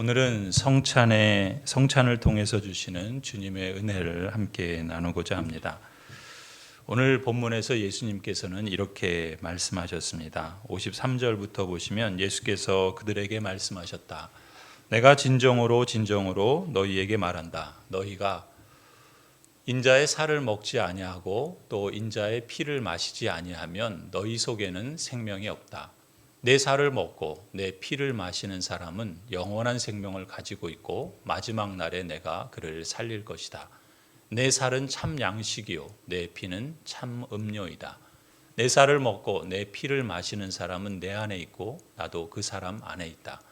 오늘은 성찬을 통해서 주시는 주님의 은혜를 함께 나누고자 합니다. 오늘 본문에서 예수님께서는 이렇게 말씀하셨습니다. 53절부터 보시면 예수께서 그들에게 말씀하셨다. 내가 진정으로 너희에게 말한다. 너희가 인자의 살을 먹지 아니하고 또 인자의 피를 마시지 아니하면 너희 속에는 생명이 없다. 내 살을 먹고 내 피를 마시는 사람은 영원한 생명을 가지고 있고 마지막 날에 내가 그를 살릴 것이다. 내 살은 참 양식이요 내 피는 참 음료이다. 내 살을 먹고 내 피를 마시는 사람은 내 안에 있고 나도 그 사람 안에 있다.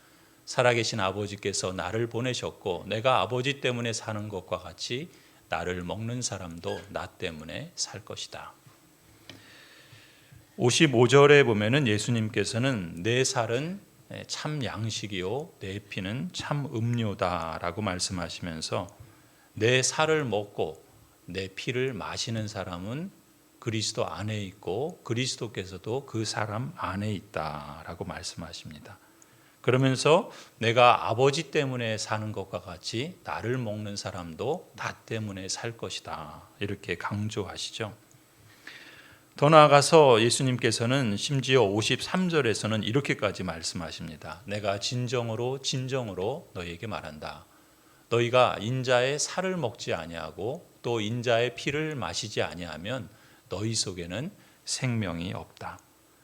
살아계신 아버지께서 나를 보내셨고 내가 아버지 때문에 사는 것과 같이 나를 먹는 사람도 나 때문에 살 것이다. 55절에 보면은 예수님께서는 내 살은 참 양식이요 내 피는 참 음료다라고 말씀하시면서 내 살을 먹고 내 피를 마시는 사람은 그리스도 안에 있고 그리스도께서도 그 사람 안에 있다라고 말씀하십니다. 그러면서 내가 아버지 때문에 사는 것과 같이 나를 먹는 사람도 나 때문에 살 것이다 이렇게 강조하시죠. 더 나아가서 예수님께서는 심지어 53절에서는 이렇게까지 말씀하십니다. 내가 진정으로 너희에게 말한다. 너희가 인자의 살을 먹지 아니하고 또 인자의 피를 마시지 아니하면 너희 속에는 생명이 없다.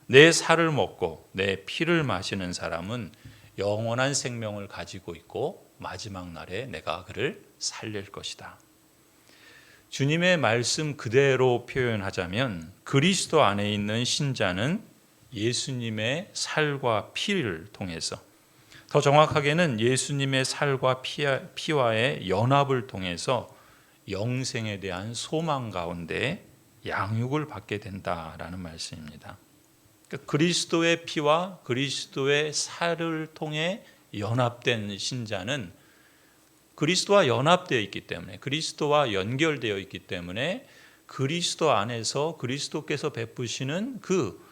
내 살을 먹고 내 피를 마시는 사람은 영원한 생명을 가지고 있고 마지막 날에 내가 그를 살릴 것이다. 주님의 말씀 그대로 표현하자면 그리스도 안에 있는 신자는 예수님의 살과 피를 통해서, 더 정확하게는 예수님의 살과 피와의 연합을 통해서 영생에 대한 소망 가운데 양육을 받게 된다라는 말씀입니다. 그리스도의 피와 그리스도의 살을 통해 연합된 신자는 그리스도와 연합되어 있기 때문에, 그리스도와 연결되어 있기 때문에 그리스도 안에서 그리스도께서 베푸시는 그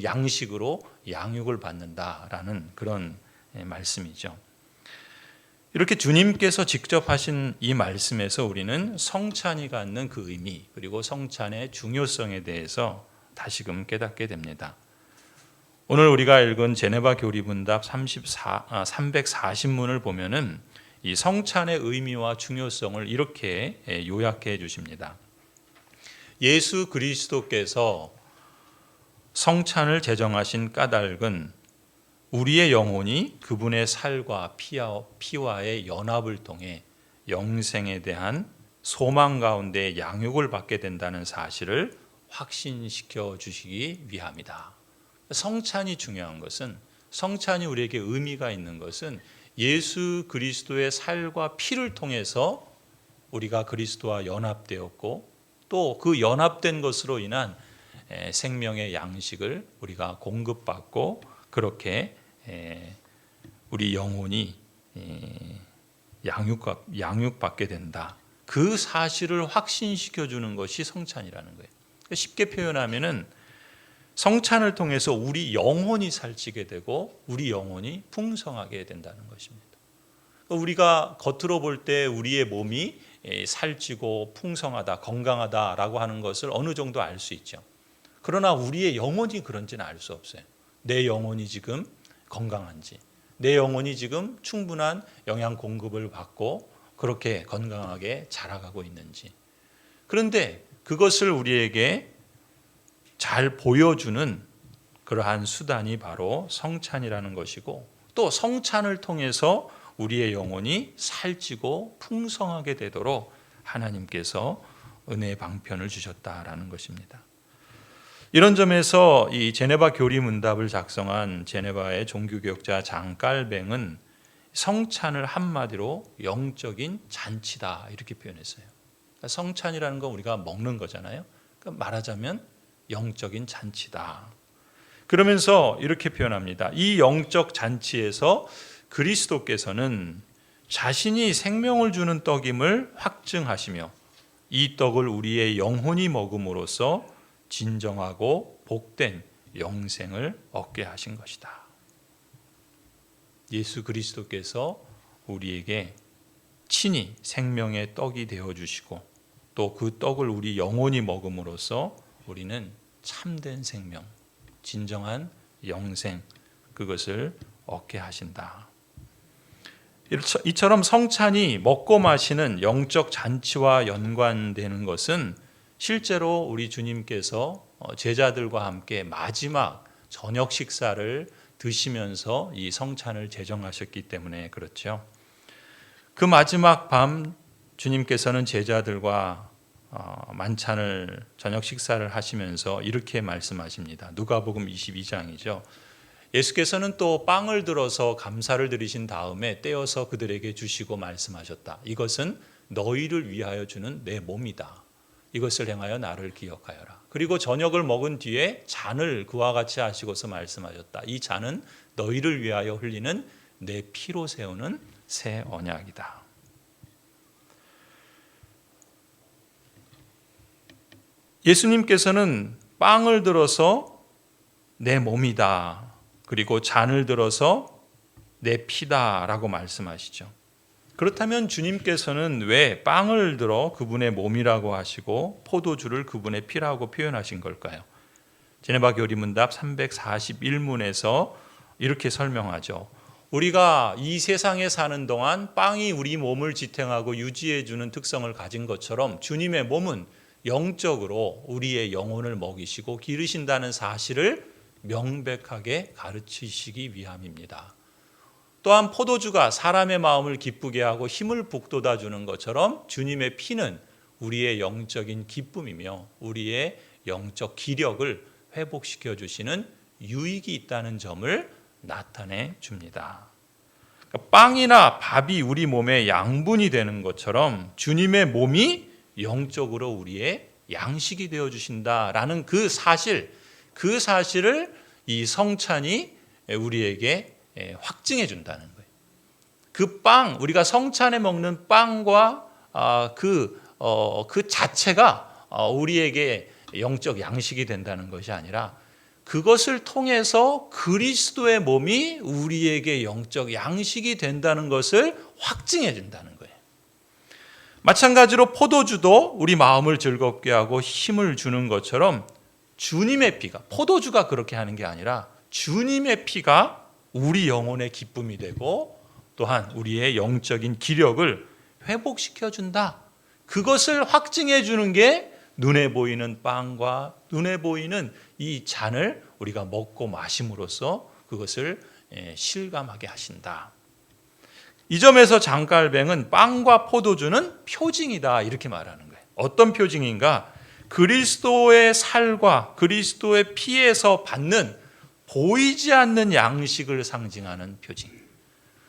양식으로 양육을 받는다라는 그런 말씀이죠. 이렇게 주님께서 직접 하신 이 말씀에서 우리는 성찬이 갖는 그 의미, 그리고 성찬의 중요성에 대해서 다시금 깨닫게 됩니다. 오늘 우리가 읽은 제네바 교리문답 340문을 보면은 이 성찬의 의미와 중요성을 이렇게 요약해 주십니다. 예수 그리스도께서 성찬을 제정하신 까닭은 우리의 영혼이 그분의 살과 피와의 연합을 통해 영생에 대한 소망 가운데 양육을 받게 된다는 사실을 확신시켜 주시기 위함이다. 성찬이 중요한 것은, 성찬이 우리에게 의미가 있는 것은 예수 그리스도의 살과 피를 통해서 우리가 그리스도와 연합되었고 또 그 연합된 것으로 인한 생명의 양식을 우리가 공급받고 그렇게 우리 영혼이 양육받게 된다. 그 사실을 확신시켜 주는 것이 성찬이라는 거예요. 쉽게 표현하면은 성찬을 통해서 우리 영혼이 살찌게 되고 우리 영혼이 풍성하게 된다는 것입니다. 우리가 겉으로 볼 때 우리의 몸이 살찌고 풍성하다, 건강하다라고 하는 것을 어느 정도 알 수 있죠. 그러나 우리의 영혼이 그런지는 알 수 없어요. 내 영혼이 지금 건강한지, 내 영혼이 지금 충분한 영양 공급을 받고 그렇게 건강하게 자라가고 있는지. 그런데 그것을 우리에게 잘 보여주는 그러한 수단이 바로 성찬이라는 것이고, 또 성찬을 통해서 우리의 영혼이 살찌고 풍성하게 되도록 하나님께서 은혜의 방편을 주셨다라는 것입니다. 이런 점에서 이 제네바 교리문답을 작성한 제네바의 종교개혁자 장 깔뱅은 성찬을 한마디로 영적인 잔치다 이렇게 표현했어요. 그러니까 성찬이라는 건 우리가 먹는 거잖아요. 그러니까 말하자면 영적인 잔치다. 그러면서 이렇게 표현합니다. 이 영적 잔치에서 그리스도께서는 자신이 생명을 주는 떡임을 확증하시며 이 떡을 우리의 영혼이 먹음으로써 진정하고 복된 영생을 얻게 하신 것이다. 예수 그리스도께서 우리에게 친히 생명의 떡이 되어주시고 또 그 떡을 우리 영혼이 먹음으로써 우리는 참된 생명, 진정한 영생, 그것을 얻게 하신다. 이처럼 성찬이 먹고 마시는 영적 잔치와 연관되는 것은 실제로 우리 주님께서 제자들과 함께 마지막 저녁 식사를 드시면서 이 성찬을 제정하셨기 때문에 그렇죠. 그 마지막 밤 주님께서는 제자들과 만찬을 저녁 식사를 하시면서 이렇게 말씀하십니다. 누가복음 22장이죠. 예수께서는 또 빵을 들어서 감사를 드리신 다음에 떼어서 그들에게 주시고 말씀하셨다. 이것은 너희를 위하여 주는 내 몸이다. 이것을 행하여 나를 기억하여라. 그리고 저녁을 먹은 뒤에 잔을 그와 같이 하시고서 말씀하셨다. 이 잔은 너희를 위하여 흘리는 내 피로 세우는 새 언약이다. 예수님께서는 빵을 들어서 내 몸이다. 그리고 잔을 들어서 내 피다라고 말씀하시죠. 그렇다면 주님께서는 왜 빵을 들어 그분의 몸이라고 하시고 포도주를 그분의 피라고 표현하신 걸까요? 제네바 교리문답 341문에서 이렇게 설명하죠. 우리가 이 세상에 사는 동안 빵이 우리 몸을 지탱하고 유지해 주는 특성을 가진 것처럼 주님의 몸은 영적으로 우리의 영혼을 먹이시고 기르신다는 사실을 명백하게 가르치시기 위함입니다. 또한 포도주가 사람의 마음을 기쁘게 하고 힘을 북돋아 주는 것처럼 주님의 피는 우리의 영적인 기쁨이며 우리의 영적 기력을 회복시켜 주시는 유익이 있다는 점을 나타내 줍니다. 그러니까 빵이나 밥이 우리 몸의 양분이 되는 것처럼 주님의 몸이 영적으로 우리의 양식이 되어 주신다라는 그 사실을 이 성찬이 우리에게 확증해 준다는 거예요. 그 빵, 우리가 성찬에 먹는 빵과 그 자체가 우리에게 영적 양식이 된다는 것이 아니라 그것을 통해서 그리스도의 몸이 우리에게 영적 양식이 된다는 것을 확증해 준다는 거예요. 마찬가지로 포도주도 우리 마음을 즐겁게 하고 힘을 주는 것처럼 주님의 피가, 포도주가 그렇게 하는 게 아니라 주님의 피가 우리 영혼의 기쁨이 되고 또한 우리의 영적인 기력을 회복시켜 준다. 그것을 확증해 주는 게 눈에 보이는 빵과 눈에 보이는 이 잔을 우리가 먹고 마심으로써 그것을 실감하게 하신다. 이 점에서 장깔뱅은 빵과 포도주는 표징이다 이렇게 말하는 거예요. 어떤 표징인가? 그리스도의 살과 그리스도의 피에서 받는 보이지 않는 양식을 상징하는 표징.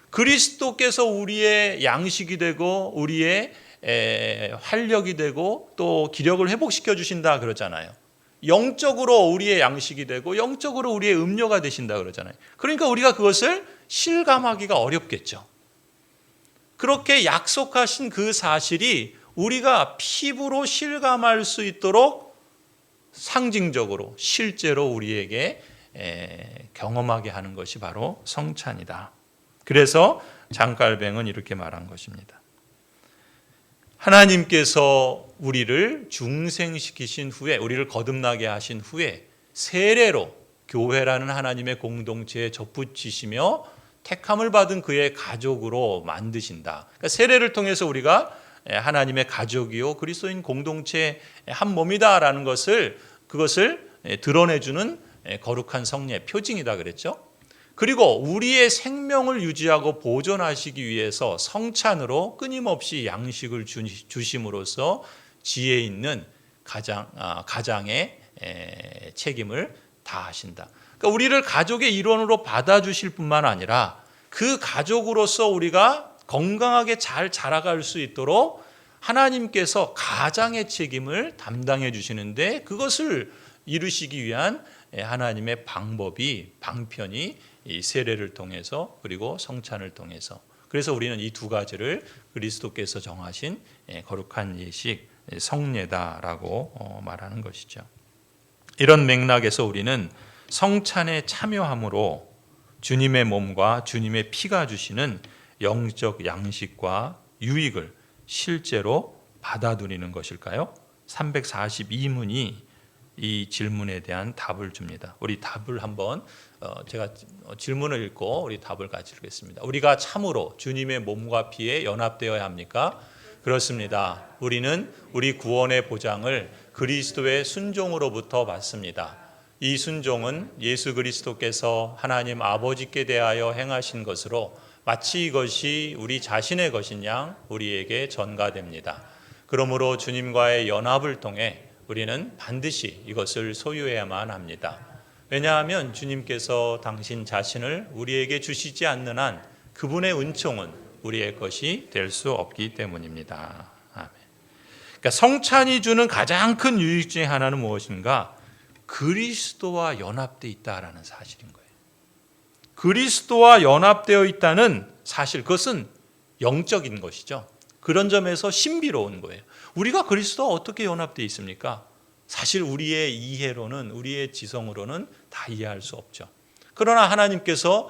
그리스도께서 우리의 양식이 되고 우리의 활력이 되고 또 기력을 회복시켜 주신다 그러잖아요. 영적으로 우리의 양식이 되고 영적으로 우리의 음료가 되신다 그러잖아요. 그러니까 우리가 그것을 실감하기가 어렵겠죠. 그렇게 약속하신 그 사실이 우리가 피부로 실감할 수 있도록 상징적으로 실제로 우리에게 경험하게 하는 것이 바로 성찬이다. 그래서 장깔뱅은 이렇게 말한 것입니다. 하나님께서 우리를 중생시키신 후에, 우리를 거듭나게 하신 후에 세례로 교회라는 하나님의 공동체에 접붙이시며 택함을 받은 그의 가족으로 만드신다. 그러니까 세례를 통해서 우리가 하나님의 가족이요 그리스도인 공동체의 한 몸이다라는 그것을 드러내주는 거룩한 성례 표징이다 그랬죠. 그리고 우리의 생명을 유지하고 보존하시기 위해서 성찬으로 끊임없이 양식을 주심으로써 지혜 있는 가장의 책임을 다하신다. 그러니까 우리를 가족의 일원으로 받아주실 뿐만 아니라 그 가족으로서 우리가 건강하게 잘 자라갈 수 있도록 하나님께서 가장의 책임을 담당해 주시는데 그것을 이루시기 위한 하나님의 방편이 이 세례를 통해서 그리고 성찬을 통해서, 그래서 우리는 이 두 가지를 그리스도께서 정하신 거룩한 예식, 성례다라고 말하는 것이죠. 이런 맥락에서 우리는 성찬에 참여함으로 주님의 몸과 주님의 피가 주시는 영적 양식과 유익을 실제로 받아들이는 것일까요? 342문이 이 질문에 대한 답을 줍니다. 우리 답을 한번 제가 질문을 읽고 우리 답을 같이 읽겠습니다. 우리가 참으로 주님의 몸과 피에 연합되어야 합니까? 그렇습니다. 우리는 우리 구원의 보장을 그리스도의 순종으로부터 받습니다. 이 순종은 예수 그리스도께서 하나님 아버지께 대하여 행하신 것으로 마치 이것이 우리 자신의 것인 양 우리에게 전가됩니다. 그러므로 주님과의 연합을 통해 우리는 반드시 이것을 소유해야만 합니다. 왜냐하면 주님께서 당신 자신을 우리에게 주시지 않는 한 그분의 은총은 우리의 것이 될 수 없기 때문입니다. 아멘. 그러니까 성찬이 주는 가장 큰 유익 중에 하나는 무엇인가? 그리스도와 연합되어 있다라는 사실인 거예요. 그리스도와 연합되어 있다는 사실, 그것은 영적인 것이죠. 그런 점에서 신비로운 거예요. 우리가 그리스도와 어떻게 연합되어 있습니까? 사실 우리의 이해로는, 우리의 지성으로는 다 이해할 수 없죠. 그러나 하나님께서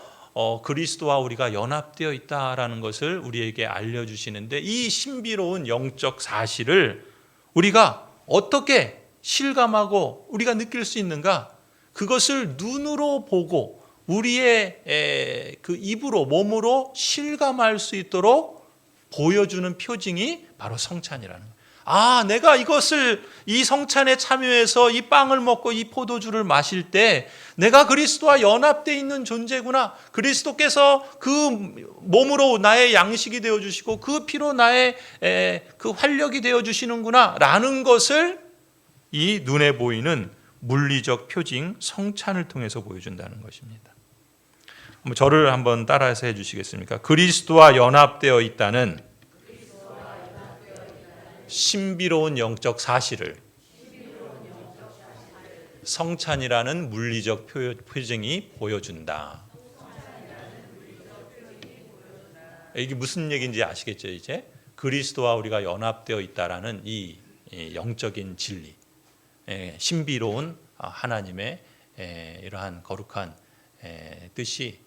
그리스도와 우리가 연합되어 있다라는 것을 우리에게 알려주시는데, 이 신비로운 영적 사실을 우리가 어떻게 실감하고 우리가 느낄 수 있는가? 그것을 눈으로 보고 우리의 그 입으로, 몸으로 실감할 수 있도록 보여주는 표징이 바로 성찬이라는 거예요. 아, 내가 이 성찬에 참여해서 이 빵을 먹고 이 포도주를 마실 때 내가 그리스도와 연합되어 있는 존재구나. 그리스도께서 그 몸으로 나의 양식이 되어주시고 그 피로 나의 그 활력이 되어주시는구나 라는 것을 이 눈에 보이는 물리적 표징 성찬을 통해서 보여준다는 것입니다. 저를 한번 따라서 해주시겠습니까? 그리스도와 연합되어 있다는 신비로운 영적 사실을 성찬이라는 물리적 표징이 보여준다. 이게 무슨 얘기인지 아시겠죠? 이제 그리스도와 우리가 연합되어 있다라는 이 영적인 진리, 신비로운 하나님의 이러한 거룩한 뜻이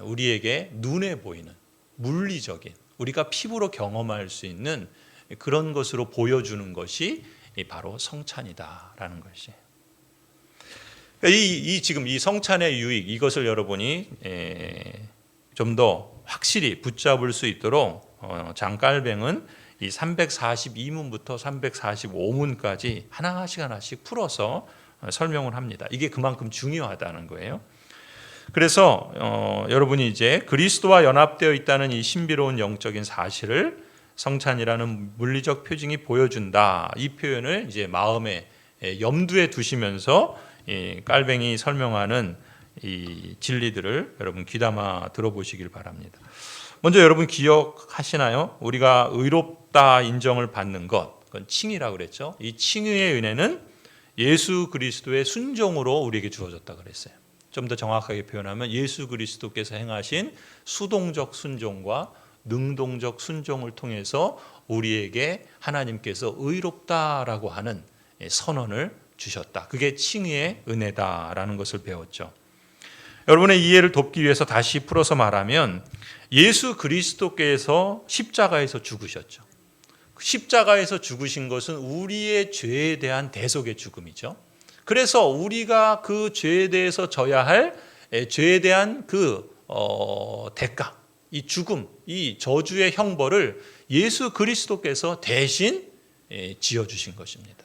우리에게 눈에 보이는 물리적인, 우리가 피부로 경험할 수 있는 그런 것으로 보여주는 것이 바로 성찬이다라는 것이에요. 지금 이 성찬의 유익, 이것을 여러분이 좀 더 확실히 붙잡을 수 있도록 장깔뱅은 이 342문부터 345문까지 하나씩 풀어서 설명을 합니다. 이게 그만큼 중요하다는 거예요. 그래서 여러분이 이제 그리스도와 연합되어 있다는 이 신비로운 영적인 사실을 성찬이라는 물리적 표징이 보여준다. 이 표현을 이제 마음에 염두에 두시면서 이 깔뱅이 설명하는 이 진리들을 여러분 귀담아 들어보시길 바랍니다. 먼저 여러분 기억하시나요? 우리가 의롭다 인정을 받는 것, 그건 칭의라고 그랬죠. 이 칭의의 은혜는 예수 그리스도의 순종으로 우리에게 주어졌다 그랬어요. 좀 더 정확하게 표현하면 예수 그리스도께서 행하신 수동적 순종과 능동적 순종을 통해서 우리에게 하나님께서 의롭다라고 하는 선언을 주셨다. 그게 칭의의 은혜다라는 것을 배웠죠. 여러분의 이해를 돕기 위해서 다시 풀어서 말하면 예수 그리스도께서 십자가에서 죽으셨죠. 십자가에서 죽으신 것은 우리의 죄에 대한 대속의 죽음이죠. 그래서 우리가 그 죄에 대해서 져야 할 죄에 대한 그 대가, 이 죽음, 이 저주의 형벌을 예수 그리스도께서 대신 지어주신 것입니다.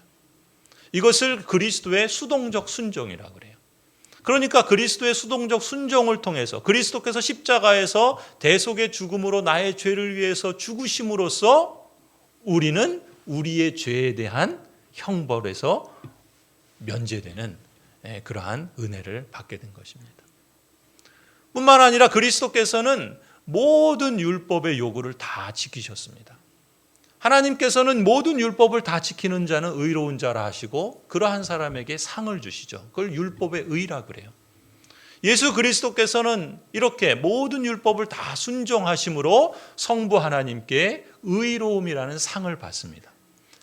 이것을 그리스도의 수동적 순종이라고 그래요. 그러니까 그리스도의 수동적 순종을 통해서 그리스도께서 십자가에서 대속의 죽음으로 나의 죄를 위해서 죽으심으로써 우리는 우리의 죄에 대한 형벌에서 면제되는 그러한 은혜를 받게 된 것입니다. 뿐만 아니라 그리스도께서는 모든 율법의 요구를 다 지키셨습니다. 하나님께서는 모든 율법을 다 지키는 자는 의로운 자라 하시고 그러한 사람에게 상을 주시죠. 그걸 율법의 의라 그래요. 예수 그리스도께서는 이렇게 모든 율법을 다 순종하심으로 성부 하나님께 의로움이라는 상을 받습니다.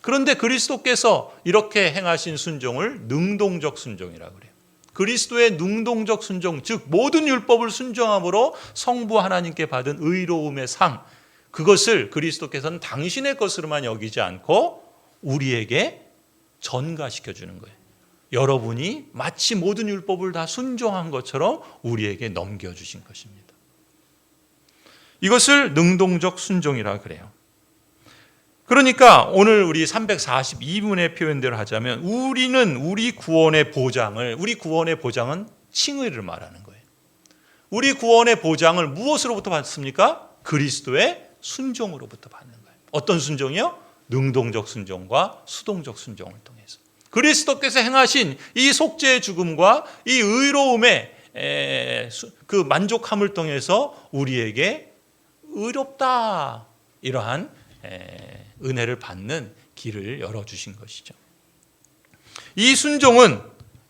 그런데 그리스도께서 이렇게 행하신 순종을 능동적 순종이라고 그래요. 그리스도의 능동적 순종, 즉 모든 율법을 순종함으로 성부 하나님께 받은 의로움의 상, 그것을 그리스도께서는 당신의 것으로만 여기지 않고 우리에게 전가시켜 주는 거예요. 여러분이 마치 모든 율법을 다 순종한 것처럼 우리에게 넘겨주신 것입니다. 이것을 능동적 순종이라 그래요. 그러니까 오늘 우리 342문의 표현대로 하자면 우리 구원의 보장은 칭의를 말하는 거예요. 우리 구원의 보장을 무엇으로부터 받습니까? 그리스도의 순종으로부터 받는 거예요. 어떤 순종이요? 능동적 순종과 수동적 순종을 통해서. 그리스도께서 행하신 이 속죄의 죽음과 이 의로움의 그 만족함을 통해서 우리에게 의롭다, 이러한 은혜를 받는 길을 열어주신 것이죠. 이 순종은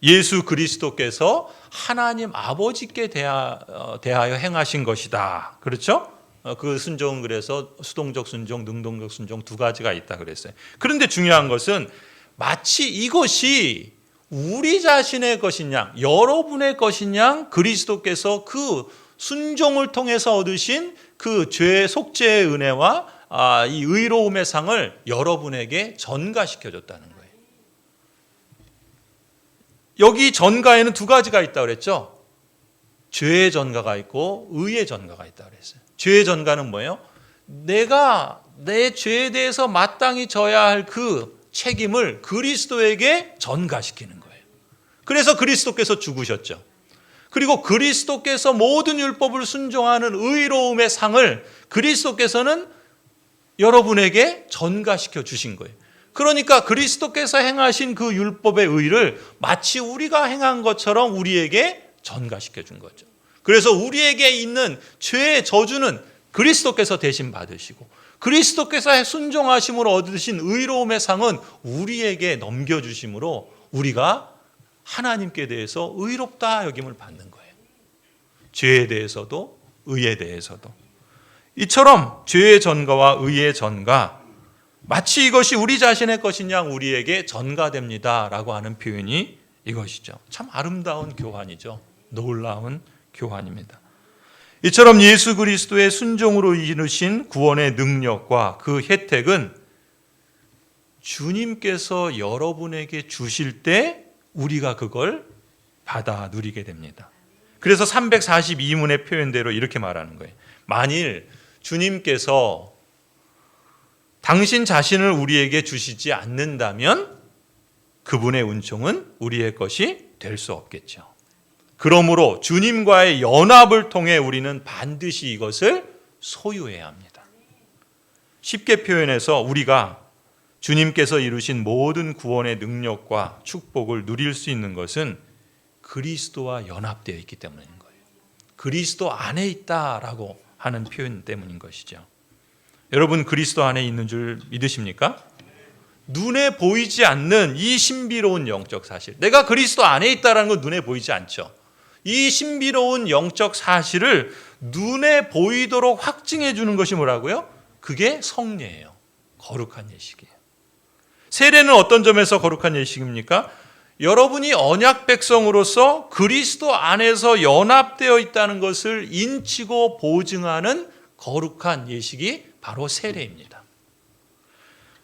예수 그리스도께서 하나님 아버지께 대하여 행하신 것이다. 그렇죠? 그 순종은 그래서 수동적 순종, 능동적 순종 두 가지가 있다 그랬어요. 그런데 중요한 것은 마치 이것이 우리 자신의 것이냐, 여러분의 것이냐, 그리스도께서 그 순종을 통해서 얻으신 그 죄 속죄의 은혜와 이 의로움의 상을 여러분에게 전가시켜줬다는 거예요. 여기 전가에는 두 가지가 있다고 그랬죠. 죄의 전가가 있고 의의 전가가 있다고 그랬어요. 죄의 전가는 뭐예요? 내가 내 죄에 대해서 마땅히 져야 할 그 책임을 그리스도에게 전가시키는 거예요. 그래서 그리스도께서 죽으셨죠. 그리고 그리스도께서 모든 율법을 순종하는 의로움의 상을 그리스도께서는 여러분에게 전가시켜 주신 거예요. 그러니까 그리스도께서 행하신 그 율법의 의를 마치 우리가 행한 것처럼 우리에게 전가시켜 준 거죠. 그래서 우리에게 있는 죄의 저주는 그리스도께서 대신 받으시고 그리스도께서 순종하심으로 얻으신 의로움의 상은 우리에게 넘겨주심으로 우리가 하나님께 대해서 의롭다 여김을 받는 거예요. 죄에 대해서도 의에 대해서도. 이처럼 죄의 전가와 의의 전가, 마치 이것이 우리 자신의 것이냐 우리에게 전가됩니다 라고 하는 표현이 이것이죠. 참 아름다운 교환이죠. 놀라운 교환입니다. 이처럼 예수 그리스도의 순종으로 이루신 구원의 능력과 그 혜택은 주님께서 여러분에게 주실 때 우리가 그걸 받아 누리게 됩니다. 그래서 342문의 표현대로 이렇게 말하는 거예요. 만일 주님께서 당신 자신을 우리에게 주시지 않는다면 그분의 은총은 우리의 것이 될 수 없겠죠. 그러므로 주님과의 연합을 통해 우리는 반드시 이것을 소유해야 합니다. 쉽게 표현해서 우리가 주님께서 이루신 모든 구원의 능력과 축복을 누릴 수 있는 것은 그리스도와 연합되어 있기 때문인 거예요. 그리스도 안에 있다라고 하는 표현 때문인 것이죠. 여러분 그리스도 안에 있는 줄 믿으십니까? 눈에 보이지 않는 이 신비로운 영적 사실. 내가 그리스도 안에 있다는 건 눈에 보이지 않죠. 이 신비로운 영적 사실을 눈에 보이도록 확증해 주는 것이 뭐라고요? 그게 성례예요. 거룩한 예식이에요. 세례는 어떤 점에서 거룩한 예식입니까? 여러분이 언약 백성으로서 그리스도 안에서 연합되어 있다는 것을 인치고 보증하는 거룩한 예식이 바로 세례입니다.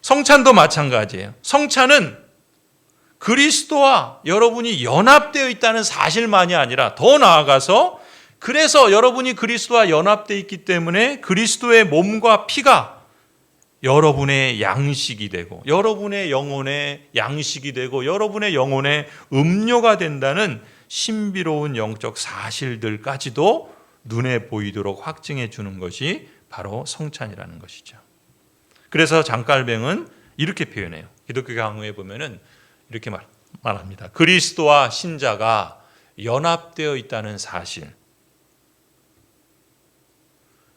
성찬도 마찬가지예요. 성찬은 그리스도와 여러분이 연합되어 있다는 사실만이 아니라 더 나아가서 그래서 여러분이 그리스도와 연합되어 있기 때문에 그리스도의 몸과 피가 여러분의 양식이 되고 여러분의 영혼의 양식이 되고 여러분의 영혼의 음료가 된다는 신비로운 영적 사실들까지도 눈에 보이도록 확증해 주는 것이 바로 성찬이라는 것이죠. 그래서 장깔뱅은 이렇게 표현해요. 기독교 강요에 보면은 이렇게 말합니다. 그리스도와 신자가 연합되어 있다는 사실.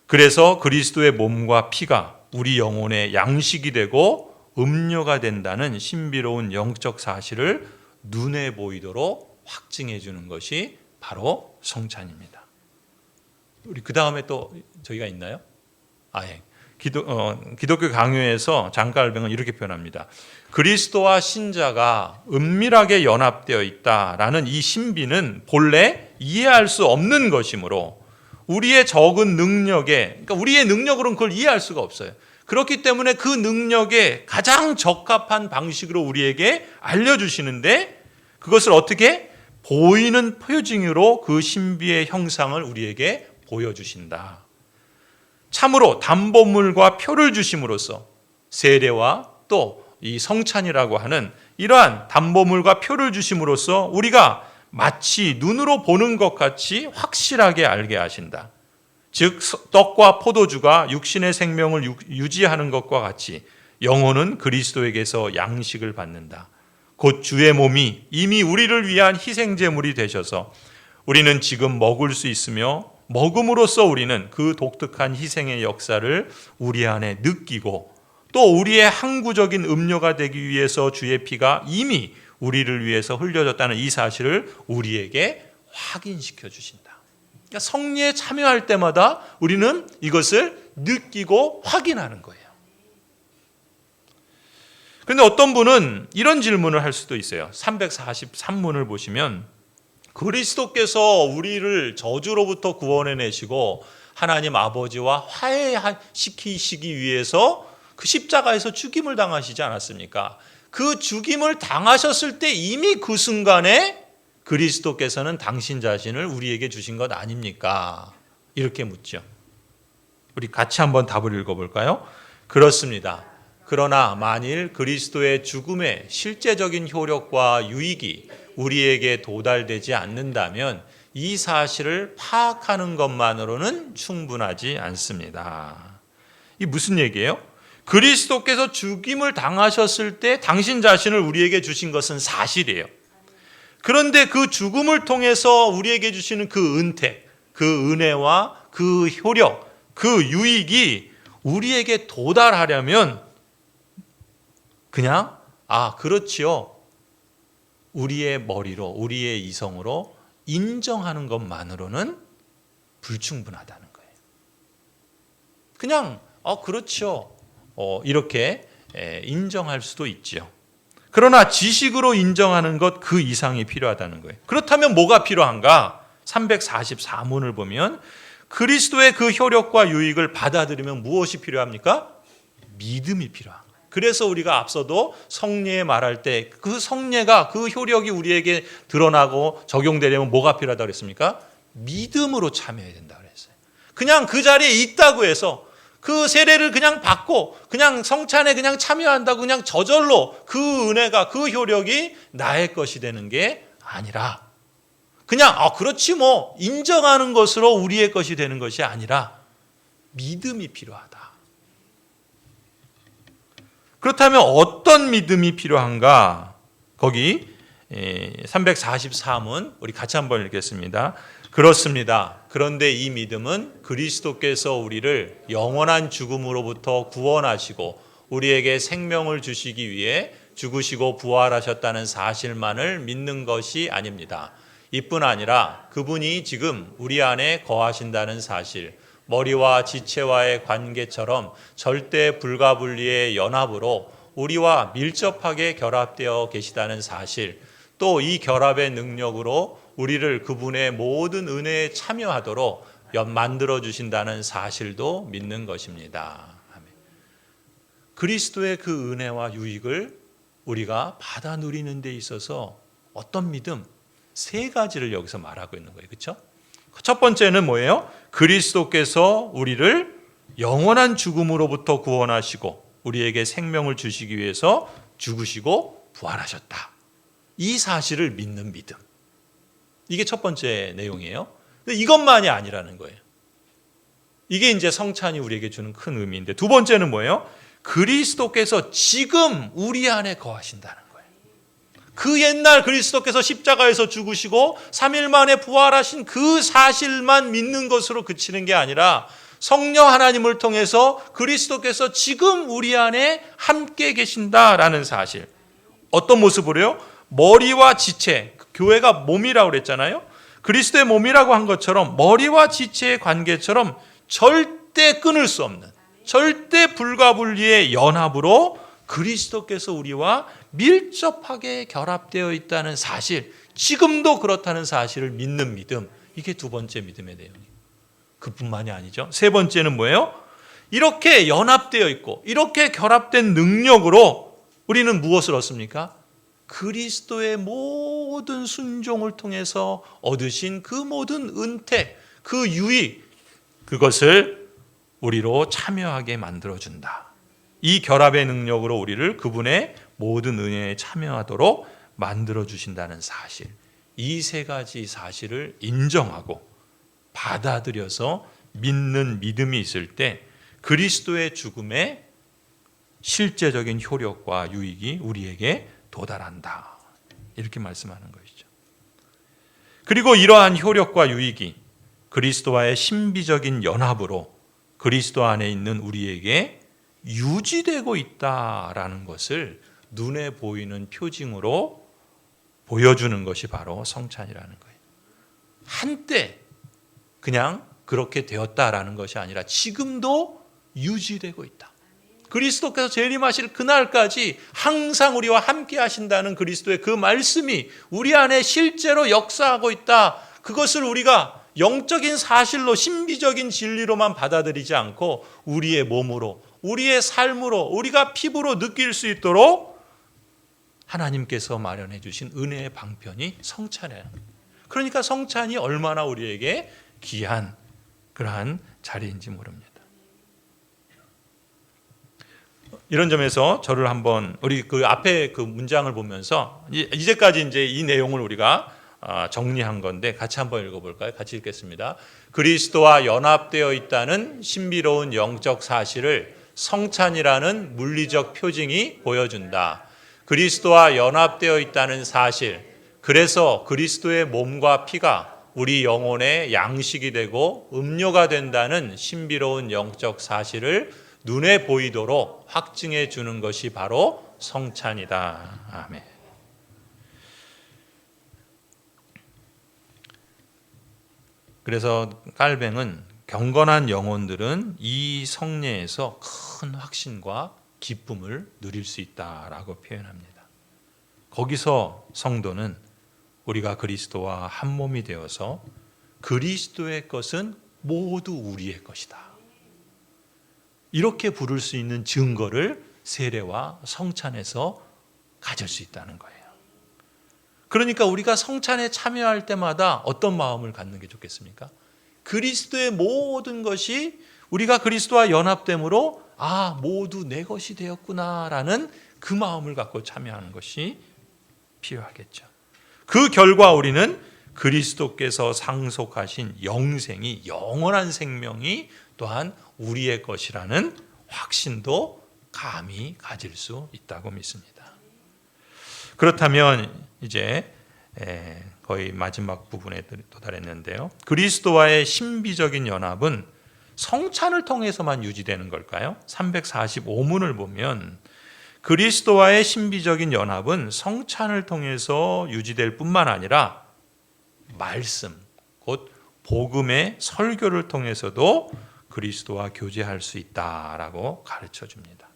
그래서 그리스도의 몸과 피가 우리 영혼의 양식이 되고 음료가 된다는 신비로운 영적 사실을 눈에 보이도록 확증해 주는 것이 바로 성찬입니다. 우리 그 다음에 또 저희가 있나요? 기독교 강요에서 장가알뱅은 이렇게 표현합니다. 그리스도와 신자가 은밀하게 연합되어 있다라는 이 신비는 본래 이해할 수 없는 것이므로 우리의 적은 능력에, 그러니까 우리의 능력으로는 그걸 이해할 수가 없어요. 그렇기 때문에 그 능력에 가장 적합한 방식으로 우리에게 알려주시는데 그것을 어떻게? 보이는 표징으로 그 신비의 형상을 우리에게 보여주신다. 참으로 담보물과 표를 주심으로써 세례와 또 이 성찬이라고 하는 이러한 담보물과 표를 주심으로써 우리가 마치 눈으로 보는 것 같이 확실하게 알게 하신다. 즉 떡과 포도주가 육신의 생명을 유지하는 것과 같이 영혼은 그리스도에게서 양식을 받는다. 곧 주의 몸이 이미 우리를 위한 희생제물이 되셔서 우리는 지금 먹을 수 있으며 먹음으로써 우리는 그 독특한 희생의 역사를 우리 안에 느끼고 또 우리의 항구적인 음료가 되기 위해서 주의 피가 이미 우리를 위해서 흘려졌다는 이 사실을 우리에게 확인시켜 주신다. 그러니까 성례에 참여할 때마다 우리는 이것을 느끼고 확인하는 거예요. 그런데 어떤 분은 이런 질문을 할 수도 있어요. 343문을 보시면 그리스도께서 우리를 저주로부터 구원해내시고 하나님 아버지와 화해시키시기 위해서 그 십자가에서 죽임을 당하시지 않았습니까? 그 죽임을 당하셨을 때 이미 그 순간에 그리스도께서는 당신 자신을 우리에게 주신 것 아닙니까? 이렇게 묻죠. 우리 같이 한번 답을 읽어볼까요? 그렇습니다. 그러나 만일 그리스도의 죽음의 실제적인 효력과 유익이 우리에게 도달되지 않는다면 이 사실을 파악하는 것만으로는 충분하지 않습니다. 이게 무슨 얘기예요? 그리스도께서 죽임을 당하셨을 때 당신 자신을 우리에게 주신 것은 사실이에요. 그런데 그 죽음을 통해서 우리에게 주시는 그 은택, 그 은혜와 그 효력, 그 유익이 우리에게 도달하려면 그냥 그렇지요. 우리의 머리로, 우리의 이성으로 인정하는 것만으로는 불충분하다는 거예요. 그냥 그렇죠. 이렇게 인정할 수도 있지요. 그러나 지식으로 인정하는 것 그 이상이 필요하다는 거예요. 그렇다면 뭐가 필요한가? 344문을 보면 그리스도의 그 효력과 유익을 받아들이면 무엇이 필요합니까? 믿음이 필요한 거예요. 그래서 우리가 앞서도 성례에 말할 때 그 성례가 그 효력이 우리에게 드러나고 적용되려면 뭐가 필요하다고 그랬습니까? 믿음으로 참여해야 된다고 그랬어요. 그냥 그 자리에 있다고 해서 그 세례를 그냥 받고 그냥 성찬에 그냥 참여한다고 그냥 저절로 그 은혜가 그 효력이 나의 것이 되는 게 아니라 그냥 그렇지 뭐 인정하는 것으로 우리의 것이 되는 것이 아니라 믿음이 필요하다. 그렇다면 어떤 믿음이 필요한가? 거기 343문 우리 같이 한번 읽겠습니다. 그렇습니다. 그런데 이 믿음은 그리스도께서 우리를 영원한 죽음으로부터 구원하시고 우리에게 생명을 주시기 위해 죽으시고 부활하셨다는 사실만을 믿는 것이 아닙니다. 이뿐 아니라 그분이 지금 우리 안에 거하신다는 사실, 머리와 지체와의 관계처럼 절대 불가분리의 연합으로 우리와 밀접하게 결합되어 계시다는 사실, 또 이 결합의 능력으로 우리를 그분의 모든 은혜에 참여하도록 만들어 주신다는 사실도 믿는 것입니다. 그리스도의 그 은혜와 유익을 우리가 받아 누리는 데 있어서 어떤 믿음? 세 가지를 여기서 말하고 있는 거예요. 그렇죠? 첫 번째는 뭐예요? 그리스도께서 우리를 영원한 죽음으로부터 구원하시고 우리에게 생명을 주시기 위해서 죽으시고 부활하셨다. 이 사실을 믿는 믿음. 이게 첫 번째 내용이에요. 근데 이것만이 아니라는 거예요. 이게 이제 성찬이 우리에게 주는 큰 의미인데 두 번째는 뭐예요? 그리스도께서 지금 우리 안에 거하신다는 거예요. 그 옛날 그리스도께서 십자가에서 죽으시고 3일 만에 부활하신 그 사실만 믿는 것으로 그치는 게 아니라 성령 하나님을 통해서 그리스도께서 지금 우리 안에 함께 계신다라는 사실. 어떤 모습으로요? 머리와 지체, 교회가 몸이라고 그랬잖아요. 그리스도의 몸이라고 한 것처럼 머리와 지체의 관계처럼 절대 끊을 수 없는 절대 불가분리의 연합으로 그리스도께서 우리와 밀접하게 결합되어 있다는 사실, 지금도 그렇다는 사실을 믿는 믿음, 이게 두 번째 믿음의 내용이에요. 그뿐만이 아니죠. 세 번째는 뭐예요? 이렇게 연합되어 있고 이렇게 결합된 능력으로 우리는 무엇을 얻습니까? 그리스도의 모든 순종을 통해서 얻으신 그 모든 은택, 그 유익, 그것을 우리로 참여하게 만들어준다. 이 결합의 능력으로 우리를 그분의 모든 은혜에 참여하도록 만들어주신다는 사실, 이 세 가지 사실을 인정하고 받아들여서 믿는 믿음이 있을 때 그리스도의 죽음의 실제적인 효력과 유익이 우리에게 도달한다. 이렇게 말씀하는 것이죠. 그리고 이러한 효력과 유익이 그리스도와의 신비적인 연합으로 그리스도 안에 있는 우리에게 유지되고 있다라는 것을 눈에 보이는 표징으로 보여주는 것이 바로 성찬이라는 거예요. 한때 그냥 그렇게 되었다라는 것이 아니라 지금도 유지되고 있다. 그리스도께서 재림하실 그날까지 항상 우리와 함께 하신다는 그리스도의 그 말씀이 우리 안에 실제로 역사하고 있다. 그것을 우리가 영적인 사실로, 신비적인 진리로만 받아들이지 않고 우리의 몸으로, 우리의 삶으로, 우리가 피부로 느낄 수 있도록 하나님께서 마련해 주신 은혜의 방편이 성찬이에요. 그러니까 성찬이 얼마나 우리에게 귀한 그러한 자리인지 모릅니다. 이런 점에서 저를 한번 우리 그 앞에 그 문장을 보면서 이제까지 이제 이 내용을 우리가 정리한 건데 같이 한번 읽어볼까요? 같이 읽겠습니다. 그리스도와 연합되어 있다는 신비로운 영적 사실을 성찬이라는 물리적 표징이 보여준다. 그리스도와 연합되어 있다는 사실, 그래서 그리스도의 몸과 피가 우리 영혼의 양식이 되고 음료가 된다는 신비로운 영적 사실을 눈에 보이도록 확증해 주는 것이 바로 성찬이다. 아멘. 그래서 깔뱅은 경건한 영혼들은 이 성례에서 큰 확신과 기쁨을 누릴 수 있다라고 표현합니다. 거기서 성도는 우리가 그리스도와 한 몸이 되어서 그리스도의 것은 모두 우리의 것이다. 이렇게 부를 수 있는 증거를 세례와 성찬에서 가질 수 있다는 거예요. 그러니까 우리가 성찬에 참여할 때마다 어떤 마음을 갖는 게 좋겠습니까? 그리스도의 모든 것이 우리가 그리스도와 연합됨으로 모두 내 것이 되었구나라는 그 마음을 갖고 참여하는 것이 필요하겠죠. 그 결과 우리는 그리스도께서 상속하신 영생이, 영원한 생명이 또한 우리의 것이라는 확신도 감히 가질 수 있다고 믿습니다. 그렇다면 이제 거의 마지막 부분에 도달했는데요. 그리스도와의 신비적인 연합은 성찬을 통해서만 유지되는 걸까요? 345문을 보면 그리스도와의 신비적인 연합은 성찬을 통해서 유지될 뿐만 아니라 말씀, 곧 복음의 설교를 통해서도 그리스도와 교제할 수 있다라고 가르쳐 줍니다.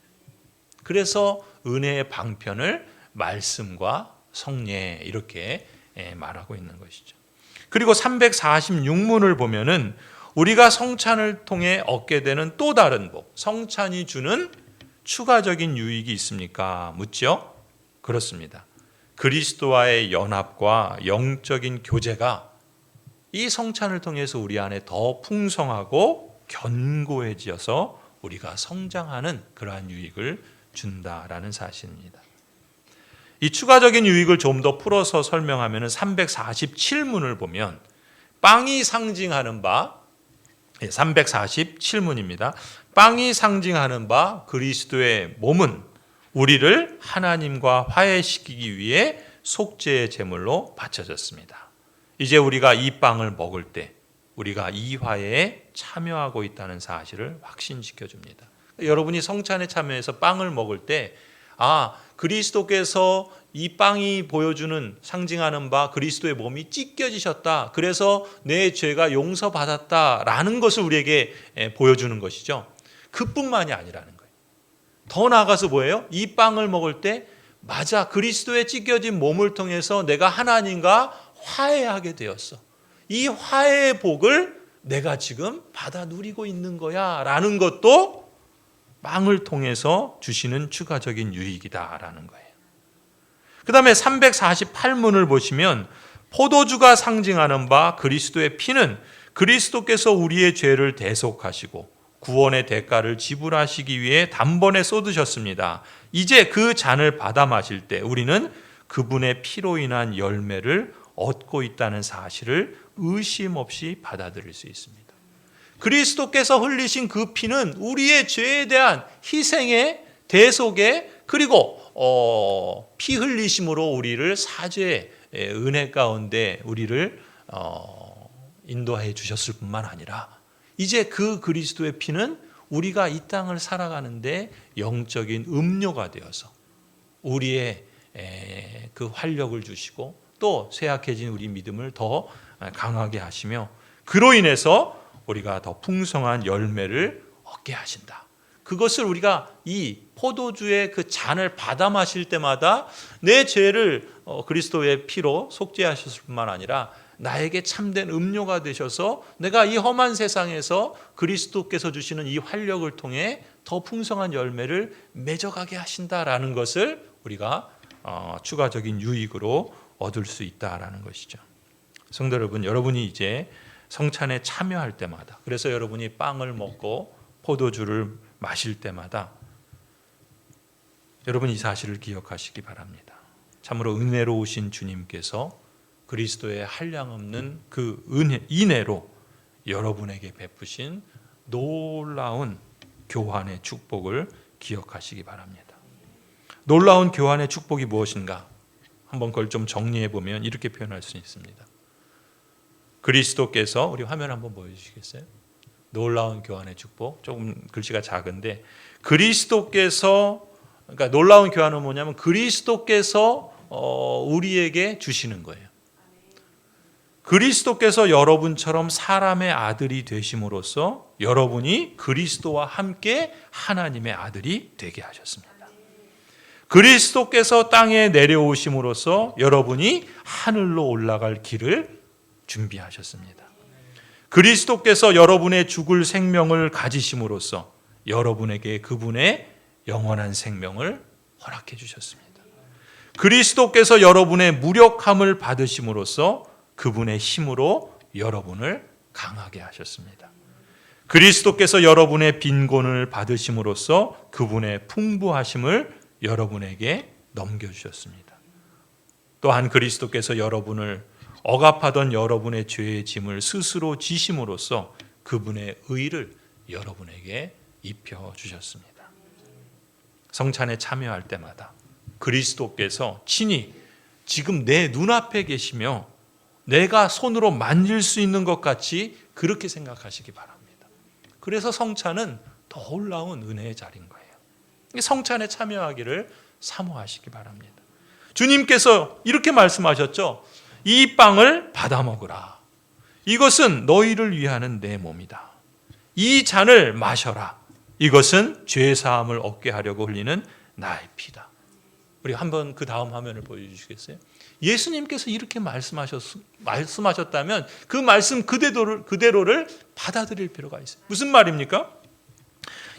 그래서 은혜의 방편을 말씀과 성례 이렇게 말하고 있는 것이죠. 그리고 346문을 보면은 우리가 성찬을 통해 얻게 되는 또 다른 복, 성찬이 주는 추가적인 유익이 있습니까? 묻죠? 그렇습니다. 그리스도와의 연합과 영적인 교제가 이 성찬을 통해서 우리 안에 더 풍성하고 견고해져서 우리가 성장하는 그러한 유익을 준다라는 사실입니다. 이 추가적인 유익을 좀 더 풀어서 설명하면 347문을 보면 빵이 상징하는 바, 347문입니다. 빵이 상징하는 바 그리스도의 몸은 우리를 하나님과 화해시키기 위해 속죄의 제물로 바쳐졌습니다. 이제 우리가 이 빵을 먹을 때 우리가 이 화해에 참여하고 있다는 사실을 확신시켜 줍니다. 여러분이 성찬에 참여해서 빵을 먹을 때 그리스도께서 이 빵이 보여주는 상징하는 바 그리스도의 몸이 찢겨지셨다. 그래서 내 죄가 용서받았다라는 것을 우리에게 보여주는 것이죠. 그뿐만이 아니라는 거예요. 더 나아가서 뭐예요? 이 빵을 먹을 때 맞아, 그리스도의 찢겨진 몸을 통해서 내가 하나님과 화해하게 되었어. 이 화해의 복을 내가 지금 받아 누리고 있는 거야 라는 것도 빵을 통해서 주시는 추가적인 유익이다라는 거예요. 그 다음에 348문을 보시면 포도주가 상징하는 바 그리스도의 피는 그리스도께서 우리의 죄를 대속하시고 구원의 대가를 지불하시기 위해 단번에 쏟으셨습니다. 이제 그 잔을 받아 마실 때 우리는 그분의 피로 인한 열매를 얻고 있다는 사실을 의심 없이 받아들일 수 있습니다. 그리스도께서 흘리신 그 피는 우리의 죄에 대한 희생의 대속의 그리고 피 흘리심으로 우리를 사죄의 은혜 가운데 우리를 인도해 주셨을 뿐만 아니라 이제 그 그리스도의 피는 우리가 이 땅을 살아가는데 영적인 음료가 되어서 우리의 그 활력을 주시고 또 쇠약해진 우리 믿음을 더 강하게 하시며 그로 인해서 우리가 더 풍성한 열매를 얻게 하신다. 그것을 우리가 이 포도주의 그 잔을 받아 마실 때마다 내 죄를 그리스도의 피로 속죄하셨을 뿐만 아니라 나에게 참된 음료가 되셔서 내가 이 험한 세상에서 그리스도께서 주시는 이 활력을 통해 더 풍성한 열매를 맺어가게 하신다라는 것을 우리가 추가적인 유익으로 얻을 수 있다라는 것이죠. 성도 여러분, 여러분이 이제 성찬에 참여할 때마다, 그래서 여러분이 빵을 먹고 포도주를 마실 때마다 여러분 이 사실을 기억하시기 바랍니다. 참으로 은혜로우신 주님께서 그리스도의 한량없는 그 인애로 여러분에게 베푸신 놀라운 교환의 축복을 기억하시기 바랍니다. 놀라운 교환의 축복이 무엇인가? 한번 그걸 좀 정리해 보면 이렇게 표현할 수 있습니다. 그리스도께서, 우리 화면 한번 보여주시겠어요? 놀라운 교환의 축복. 조금 글씨가 작은데 그리스도께서, 그러니까 놀라운 교환은 뭐냐면 그리스도께서 우리에게 주시는 거예요. 그리스도께서 여러분처럼 사람의 아들이 되심으로써 여러분이 그리스도와 함께 하나님의 아들이 되게 하셨습니다. 그리스도께서 땅에 내려오심으로써 여러분이 하늘로 올라갈 길을 준비하셨습니다. 그리스도께서 여러분의 죽을 생명을 가지심으로써 여러분에게 그분의 영원한 생명을 허락해 주셨습니다. 그리스도께서 여러분의 무력함을 받으심으로써 그분의 힘으로 여러분을 강하게 하셨습니다. 그리스도께서 여러분의 빈곤을 받으심으로써 그분의 풍부하심을 여러분에게 넘겨주셨습니다. 또한 그리스도께서 여러분을 억압하던 여러분의 죄의 짐을 스스로 지심으로써 그분의 의를 여러분에게 입혀주셨습니다. 성찬에 참여할 때마다 그리스도께서 친히 지금 내 눈앞에 계시며 내가 손으로 만질 수 있는 것 같이 그렇게 생각하시기 바랍니다. 그래서 성찬은 더 놀라운 은혜의 자리인 거예요. 성찬에 참여하기를 사모하시기 바랍니다. 주님께서 이렇게 말씀하셨죠. 이 빵을 받아 먹으라. 이것은 너희를 위하는 내 몸이다. 이 잔을 마셔라. 이것은 죄 사함을 얻게 하려고 흘리는 나의 피다. 우리 한번 그 다음 화면을 보여주시겠어요? 예수님께서 이렇게 말씀하셨다면 그 말씀 그대로를 받아들일 필요가 있어요. 무슨 말입니까?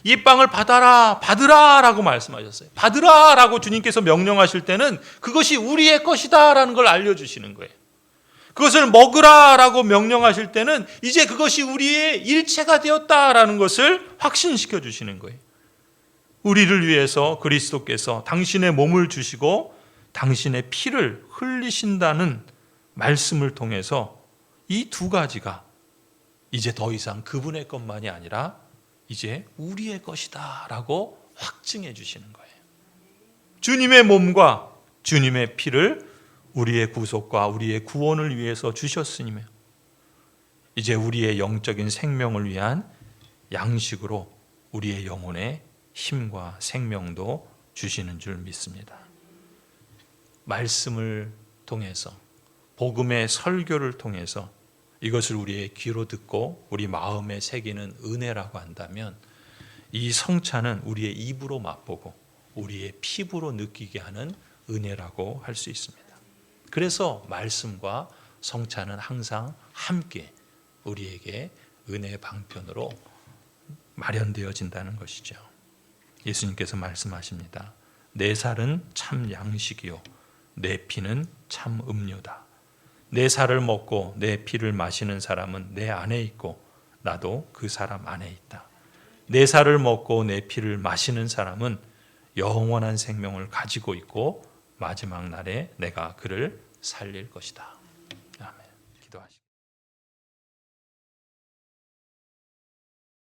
이 빵을 받으라 라고 말씀하셨어요. 받으라 라고 주님께서 명령하실 때는 그것이 우리의 것이다 라는 걸 알려주시는 거예요. 그것을 먹으라 라고 명령하실 때는 이제 그것이 우리의 일체가 되었다라는 것을 확신시켜 주시는 거예요. 우리를 위해서 그리스도께서 당신의 몸을 주시고 당신의 피를 흘리신다는 말씀을 통해서 이 두 가지가 이제 더 이상 그분의 것만이 아니라 이제 우리의 것이다 라고 확증해 주시는 거예요. 주님의 몸과 주님의 피를 우리의 구속과 우리의 구원을 위해서 주셨으며 이제 우리의 영적인 생명을 위한 양식으로 우리의 영혼의 힘과 생명도 주시는 줄 믿습니다. 말씀을 통해서 복음의 설교를 통해서 이것을 우리의 귀로 듣고 우리 마음에 새기는 은혜라고 한다면 이 성찬은 우리의 입으로 맛보고 우리의 피부로 느끼게 하는 은혜라고 할 수 있습니다. 그래서 말씀과 성찬은 항상 함께 우리에게 은혜의 방편으로 마련되어진다는 것이죠. 예수님께서 말씀하십니다. 내 살은 참 양식이요 내 피는 참 음료다. 내 살을 먹고 내 피를 마시는 사람은 내 안에 있고 나도 그 사람 안에 있다. 내 살을 먹고 내 피를 마시는 사람은 영원한 생명을 가지고 있고 마지막 날에 내가 그를 살릴 것이다.